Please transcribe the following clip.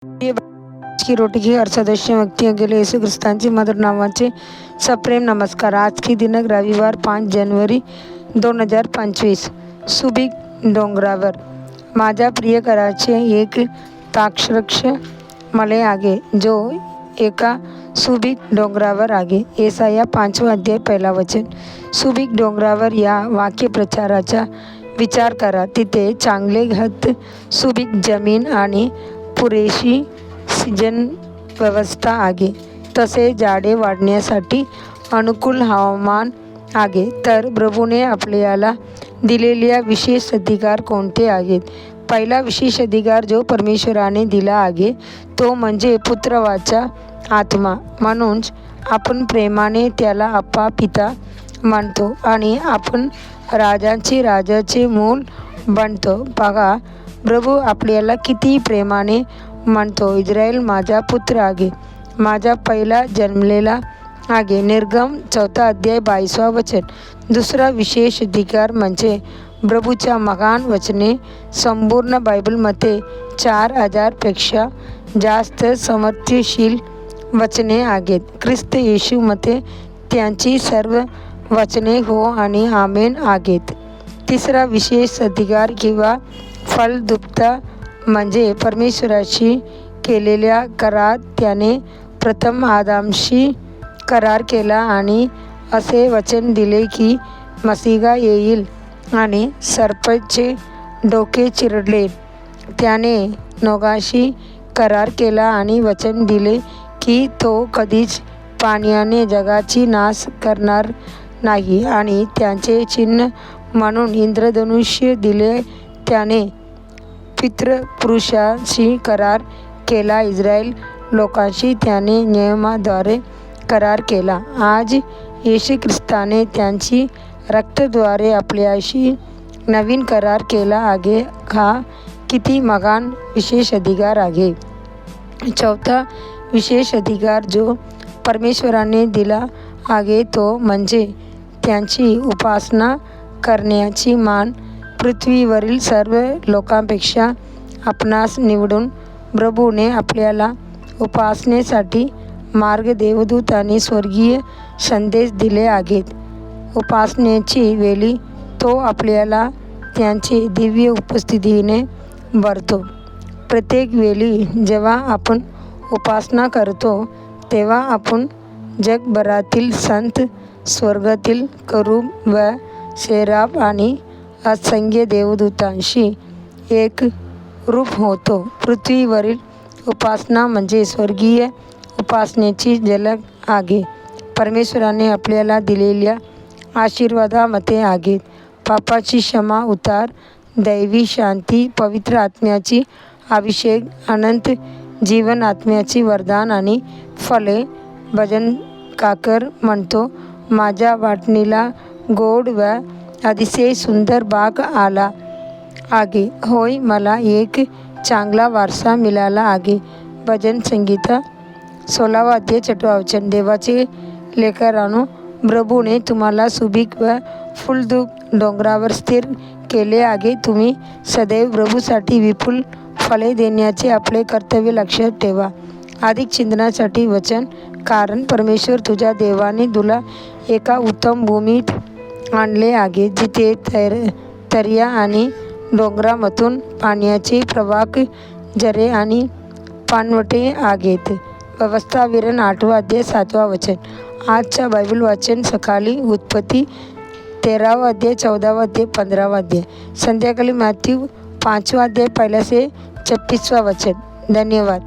की रोटी की हर सदस्य व्यक्ति अकेले यीशु ख्रिस्तांचे मधुर नावाचे सप्रेम नमस्कार। आज की दिनांक रविवार 5 जानेवारी 2025। सुबीक डोंगरावर माझ्या प्रियकराचे एक ताक्षरक्ष मले आगे जो एका सुबीक डोंगरावर आगे। येसाया 5 अध्याय 1 वचन। सुबीक डोंगरावर या वाक्यप्रचाराचा विचार करा। तिथे चांगले खत, सुबीक जमीन आणि पुरेशी सिंचन व्यवस्था आहे, तसे झाडे वाढण्यासाठी अनुकूल हवामान आहे। तर प्रभूने आपल्याला दिलेल्या विशेष अधिकार कोणते आहेत? पहिला विशेष अधिकार जो परमेश्वराने दिला आहे तो म्हणजे पुत्रत्वाचा आत्मा। म्हणून आपण प्रेमाने त्याला अप्पा पिता म्हणतो आणि आपण राजाचे मूल बनतो। बघा, प्रभू आपल्याला किती प्रेमाने म्हणतो, इस्रायल माझा पुत्र आहे, माझा पहिला जन्मलेला आहे। निर्गम 4 अध्याय 22 वचन। दुसरा विशेष अधिकार म्हणजे प्रभूच्या महान वचने। संपूर्ण बायबलमध्ये 4000 पेक्षा जास्त समर्थशील वचने आहेत। ख्रिस्त येशूमध्ये त्यांची सर्व वचने हो आणि आमेन आहेत। तिसरा विशेष अधिकार किंवा फलद्रुपता म्हणजे परमेश्वराशी केलेल्या करार। त्याने प्रथम आदामशी करार केला आणि असे वचन दिले की मसीहा येईल आणि सर्पाचे डोके चिरडले। त्याने नोगाशी करार केला आणि वचन दिले की तो कधीच पाण्याने जगाची नाश करणार नाही आणि त्याचे चिन्ह म्हणून इंद्रधनुष्य दिले। त्याने पितृपुरुषांशी करार केला, इस्रायल लोकांशी त्याने नियमाद्वारे करार केला। आज येशू ख्रिस्ताने त्यांची रक्ताद्वारे आपल्याशी नवीन करार केला आहे। हा किती महान विशेष अधिकार आहे। चौथा विशेष अधिकार जो परमेश्वराने दिला आहे तो म्हणजे त्यांची उपासना करण्याची मान। पृथ्वीवरील सर्व लोकांपेक्षा आपणास निवडून प्रभूने आपल्याला उपासनेसाठी मार्ग, देवदूत आणि स्वर्गीय संदेश दिले आहेत। उपासनेची वेळी तो आपल्याला त्यांची दिव्य उपस्थितीने भरतो। प्रत्येक वेळी जेव्हा आपण उपासना करतो तेव्हा आपण जगभरातील संत, स्वर्गातील करूब व सेराफ आणि असंख्य देवदूतांशी एक रूप होतो। पृथ्वीवरील उपासना म्हणजे स्वर्गीय उपासनेची झलक आहे। परमेश्वराने आपल्याला दिलेल्या आशीर्वादामध्ये आहेत पापाची क्षमा, उद्धार, दैवी शांती, पवित्र आत्म्याची अभिषेक, अनंत जीवन, आत्म्याची वरदान आणि फले। भजनकार म्हणतो, माझ्या वाटणीला गोड व अतिशय सुंदर भाग आला आहे। होय, मला एक चांगला वारसा मिळाला आहे। भजन संगीता 16 अध्याय 4 वचन। देवाचे लेकरांनो, प्रभूने तुम्हाला सुबीक व फलद्रुप डोंगरावर स्थिर केले आहे। तुम्ही सदैव प्रभूसाठी विपुल फले देण्याचे आपले कर्तव्य लक्षात ठेवा। अधिक चिंतनासाठी वचन। कारण परमेश्वर तुझ्या देवाने तुला एका उत्तम भूमीत आणले आहे, जिथे दर्या आणि डोंगरामधून पाण्याचे प्रवाह, झरे आणि पाणवठे आहेत। व्यवस्थाविवरण 8 अध्याय 7 वचन। आजच्या बायबल वाचन सकाळी उत्पत्ती 13 अध्याय 14 अध्याय 15 अध्याय। संध्याकाळी मॅथ्यू 5 अध्याय 1 से 26 वचन। धन्यवाद।